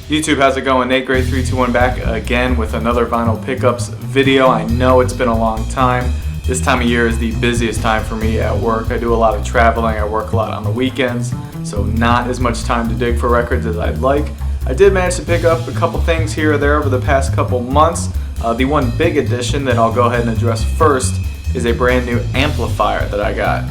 YouTube, how's it going? Nate Gray 321 back again with another vinyl pickups video. I know it's been a long time. This time of year is the busiest time for me at work. I do a lot of traveling, I work a lot on the weekends, so not as much time to dig for records as I'd like. I did manage to pick up a couple things here or there over the past couple months. The one big addition that I'll go ahead and address first is a brand new amplifier that I got.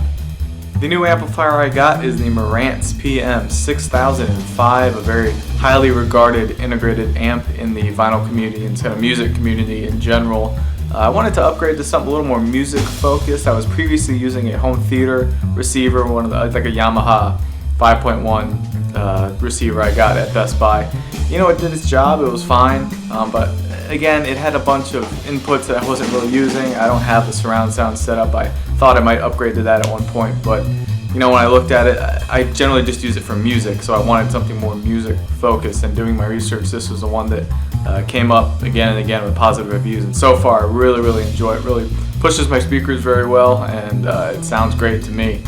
The new amplifier I got is the Marantz PM6005, a very highly regarded integrated amp in the vinyl community and kind of music community in general. I wanted to upgrade to something a little more music focused. I was previously using a home theater receiver, like a Yamaha 5.1 receiver I got at Best Buy. You know, it did its job, it was fine, but again, it had a bunch of inputs that I wasn't really using. I don't have the surround sound set up. I thought I might upgrade to that at one point, but you know, when I looked at it, I generally just use it for music, so I wanted something more music focused, and doing my research, this was the one that came up again and again with positive reviews, and so far I really enjoy it. It really pushes my speakers very well, and it sounds great to me.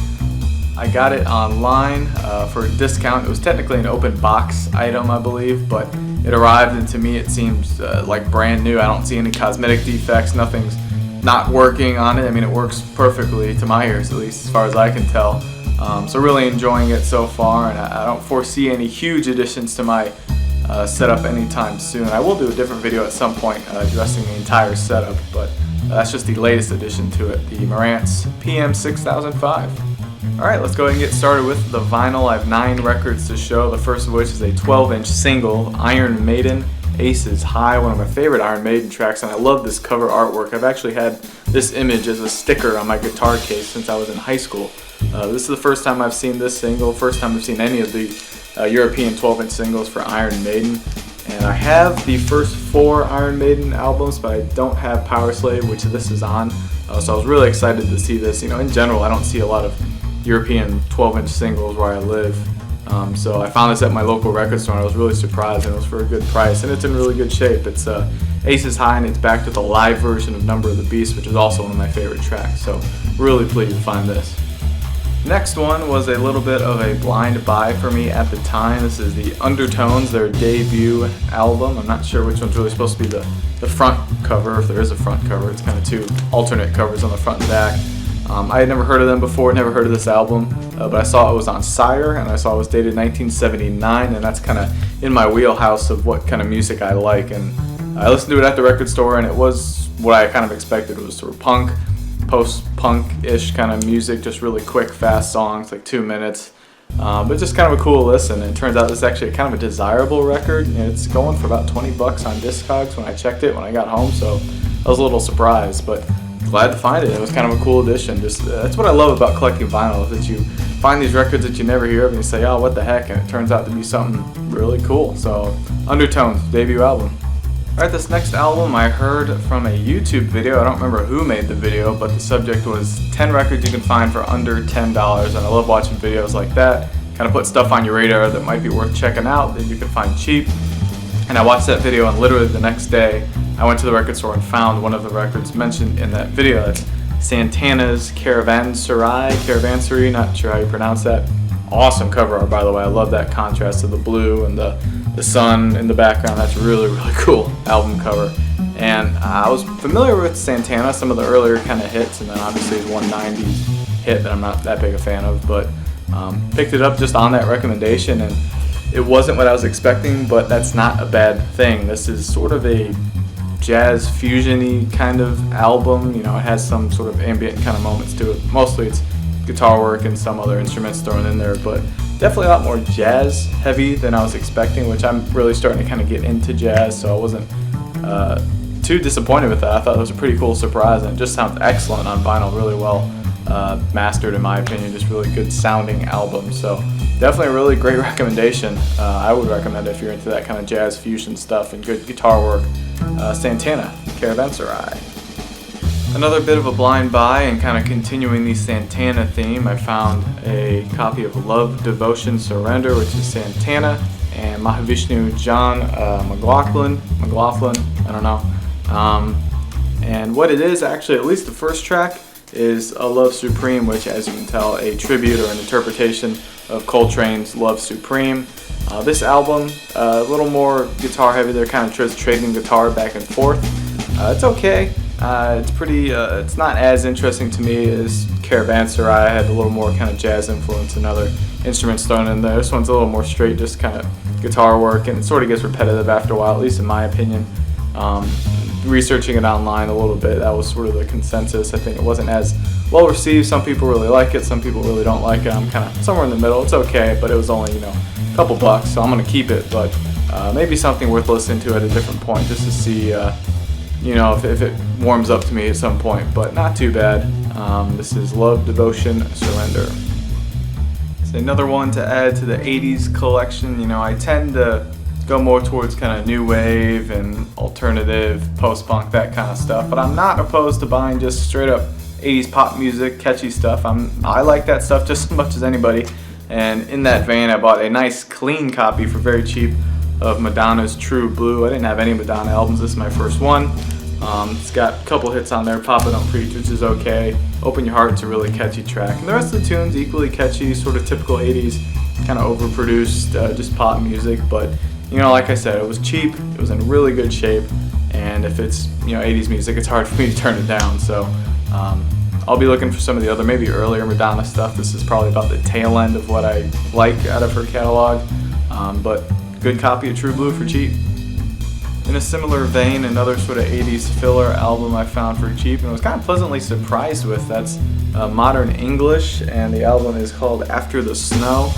I got it online for a discount. It was technically an open box item, I believe, but it arrived, and to me it seems like brand new. I don't see any cosmetic defects, nothing's not working on it. I mean, it works perfectly to my ears, at least as far as I can tell. So really enjoying it so far, and I don't foresee any huge additions to my setup anytime soon. I will do a different video at some point addressing the entire setup, but that's just the latest addition to it, the Marantz PM6005. Alright, let's go ahead and get started with the vinyl. I have 9 records to show, the first of which is a 12-inch single, Iron Maiden, Aces High, one of my favorite Iron Maiden tracks, and I love this cover artwork. I've actually had this image as a sticker on my guitar case since I was in high school. This is the first time I've seen this single, first time I've seen any of the European 12-inch singles for Iron Maiden. And I have the first 4 Iron Maiden albums, but I don't have Power Slave, which this is on. So I was really excited to see this. You know, in general, I don't see a lot of European 12-inch singles where I live. So I found this at my local record store, and I was really surprised, and it was for a good price, and it's in really good shape. It's Aces High, and it's backed with a live version of Number of the Beast, which is also one of my favorite tracks, so really pleased to find this. Next one was a little bit of a blind buy for me at the time. This is the Undertones, their debut album. I'm not sure which one's really supposed to be the front cover, if there is a front cover. It's kind of 2 alternate covers on the front and back. I had never heard of them before, never heard of this album, but I saw it was on Sire, and I saw it was dated 1979, and that's kind of in my wheelhouse of what kind of music I like. And I listened to it at the record store, and it was what I kind of expected. It was sort of punk, post-punk-ish kind of music, just really quick, fast songs, like 2 minutes, but just kind of a cool listen. And it turns out this is actually kind of a desirable record, and it's going for about 20 bucks on Discogs when I checked it when I got home, so I was a little surprised, but glad to find it. It was kind of a cool addition. Just that's what I love about collecting vinyl, is that you find these records that you never hear of and you say, oh, what the heck, and it turns out to be something really cool. So Undertones, debut album. Alright, this next album I heard from a YouTube video. I don't remember who made the video, but the subject was 10 records you can find for under $10, and I love watching videos like that. Kind of put stuff on your radar that might be worth checking out that you can find cheap. And I watched that video, and literally the next day I went to the record store and found one of the records mentioned in that video. That's Santana's Caravanserai, not sure how you pronounce that. Awesome cover art, by the way. I love that contrast of the blue and the sun in the background. That's really cool album cover. And I was familiar with Santana, some of the earlier kind of hits, and then obviously his 190s hit that I'm not that big a fan of, but picked it up just on that recommendation, and it wasn't what I was expecting, but that's not a bad thing. This is sort of a jazz fusion-y kind of album. You know, it has some sort of ambient kind of moments to it. Mostly it's guitar work and some other instruments thrown in there, but definitely a lot more jazz heavy than I was expecting, which I'm really starting to kind of get into jazz, so I wasn't too disappointed with that. I thought it was a pretty cool surprise, and it just sounds excellent on vinyl, really well mastered in my opinion, just really good sounding album. So definitely a really great recommendation. I would recommend it if you're into that kind of jazz fusion stuff and good guitar work. Santana, Caravanserai. Another bit of a blind buy, and kind of continuing the Santana theme, I found a copy of Love, Devotion, Surrender, which is Santana, and Mahavishnu John McLaughlin, I don't know. And what it is, actually, at least the first track, is A Love Supreme, which, as you can tell, a tribute or an interpretation of Coltrane's Love Supreme. This album, a little more guitar heavy. They're kind of just trading guitar back and forth. It's okay. It's pretty. It's not as interesting to me as Caravanserai. I had a little more kind of jazz influence and other instruments thrown in there. This one's a little more straight, just kind of guitar work, and it sort of gets repetitive after a while, at least in my opinion. Researching it online a little bit, that was sort of the consensus. I think it wasn't as well received. Some people really like it, some people really don't like it. I'm kind of somewhere in the middle. It's okay, but it was only, a couple bucks, so I'm gonna keep it. But maybe something worth listening to at a different point, just to see, if it warms up to me at some point. But not too bad. This is Love, Devotion, Surrender. It's another one to add to the 80s collection. I tend to go more towards kind of new wave and alternative, post-punk, that kind of stuff. But I'm not opposed to buying just straight up 80s pop music, catchy stuff. I like that stuff just as much as anybody. And in that vein, I bought a nice clean copy for very cheap of Madonna's True Blue. I didn't have any Madonna albums. This is my first one. It's got a couple hits on there. Papa Don't Preach, which is okay. Open Your Heart's a really catchy track. And the rest of the tunes equally catchy, sort of typical 80s, kind of overproduced, just pop music. But like I said, it was cheap, it was in really good shape, and if it's 80s music, it's hard for me to turn it down. So I'll be looking for some of the other, maybe earlier Madonna stuff. This is probably about the tail end of what I like out of her catalog, but good copy of True Blue for cheap. In a similar vein, another sort of 80s filler album I found for cheap and was kind of pleasantly surprised with. That's Modern English, and the album is called After the Snow.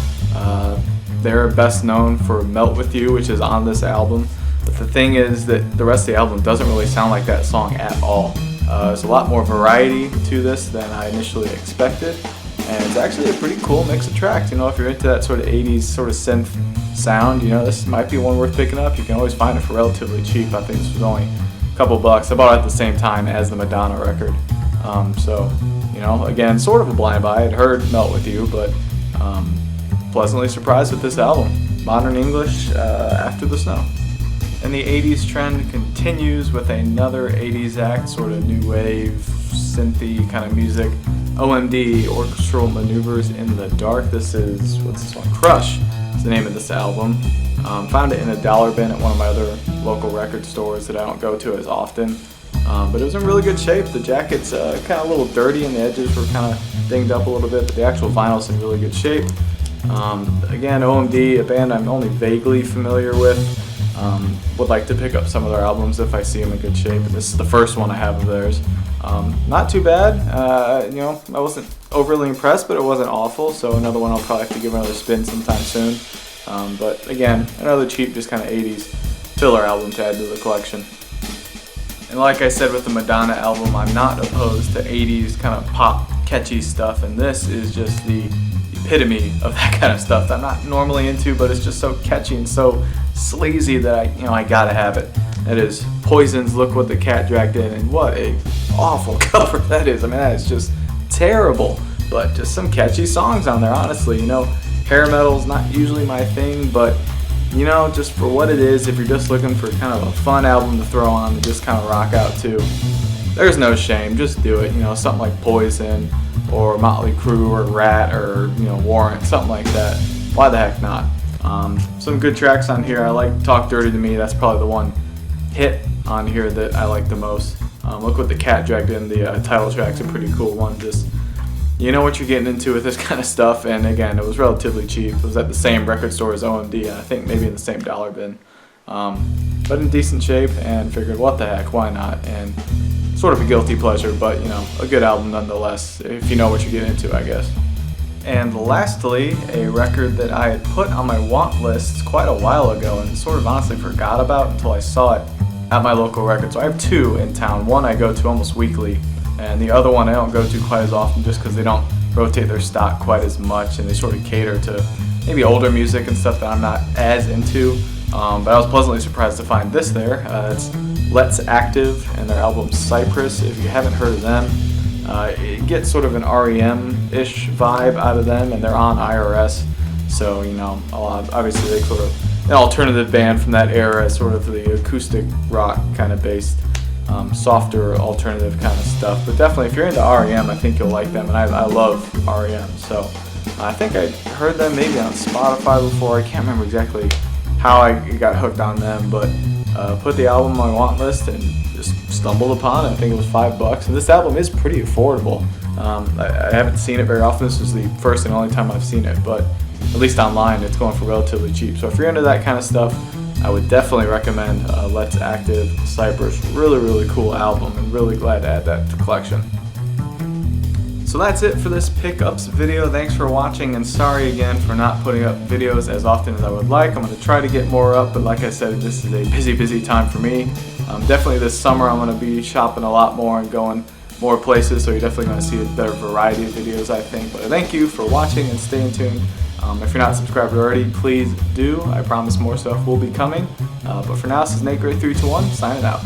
They're best known for Melt With You, which is on this album. But the thing is that the rest of the album doesn't really sound like that song at all. There's a lot more variety to this than I initially expected. And it's actually a pretty cool mix of tracks. If you're into that sort of 80s sort of synth sound, this might be one worth picking up. You can always find it for relatively cheap. I think this was only a couple bucks. I bought it at the same time as the Madonna record. Again, sort of a blind buy. I'd heard Melt With You, but pleasantly surprised with this album. Modern English, After the Snow. And the 80s trend continues with another 80s act, sort of new wave, synthy kind of music. OMD, Orchestral Maneuvers in the Dark. This is, what's this one? Crush is the name of this album. Found it in a dollar bin at one of my other local record stores that I don't go to as often. But it was in really good shape. The jacket's kind of a little dirty and the edges were kind of dinged up a little bit, but the actual vinyl's in really good shape. Again, OMD, a band I'm only vaguely familiar with. Would like to pick up some of their albums if I see them in good shape. And this is the first one I have of theirs. Not too bad. I wasn't overly impressed, but it wasn't awful. So another one I'll probably have to give another spin sometime soon. But again, another cheap, just kind of 80s filler album to add to the collection. And like I said with the Madonna album, I'm not opposed to 80s kind of pop, catchy stuff. And this is just the epitome of that kind of stuff that I'm not normally into, but it's just so catchy and so sleazy that I gotta have it. It is Poison's Look What the Cat Dragged In, and what a awful cover that is. That is just terrible, but just some catchy songs on there, honestly. Hair metal's not usually my thing, but just for what it is, if you're just looking for kind of a fun album to throw on and just kind of rock out to, there's no shame, just do it. Something like Poison or Motley Crue or Rat or Warrant, something like that. Why the heck not? Some good tracks on here. I like Talk Dirty to Me. That's probably the one hit on here that I like the most. Look What the Cat Dragged In. The title track's a pretty cool one. Just what you're getting into with this kind of stuff. And again, it was relatively cheap. It was at the same record store as OMD, and I think maybe in the same dollar bin. But in decent shape, and figured what the heck, why not? And sort of a guilty pleasure, but a good album nonetheless, if you know what you're getting into, I guess. And lastly, a record that I had put on my want list quite a while ago and sort of honestly forgot about until I saw it at my local record. So I have two in town. One I go to almost weekly, and the other one I don't go to quite as often just because they don't rotate their stock quite as much, and they sort of cater to maybe older music and stuff that I'm not as into. But I was pleasantly surprised to find this there. It's Let's Active and their album Cypress. If you haven't heard of them, it gets sort of an REM-ish vibe out of them, and they're on IRS. So, obviously they sort of an alternative band from that era, sort of the acoustic rock kind of based softer alternative kind of stuff. But definitely, if you're into REM, I think you'll like them, and I love REM. So I think I heard them maybe on Spotify before. I can't remember exactly how I got hooked on them, but put the album on my want list and just stumbled upon it. I think it was $5, and this album is pretty affordable. I haven't seen it very often. This is the first and only time I've seen it, but at least online it's going for relatively cheap. So if you're into that kind of stuff, I would definitely recommend Let's Active Cypress. Really cool album, and really glad to add that to the collection. So that's it for this pickups video. Thanks for watching, and sorry again for not putting up videos as often as I would like. I'm going to try to get more up, but like I said, this is a busy time for me. Definitely this summer I'm going to be shopping a lot more and going more places, so you're definitely going to see a better variety of videos, I think. But thank you for watching, and staying tuned. If you're not subscribed already, please do. I promise more stuff will be coming. But for now, this is Nate Gray 321 signing out.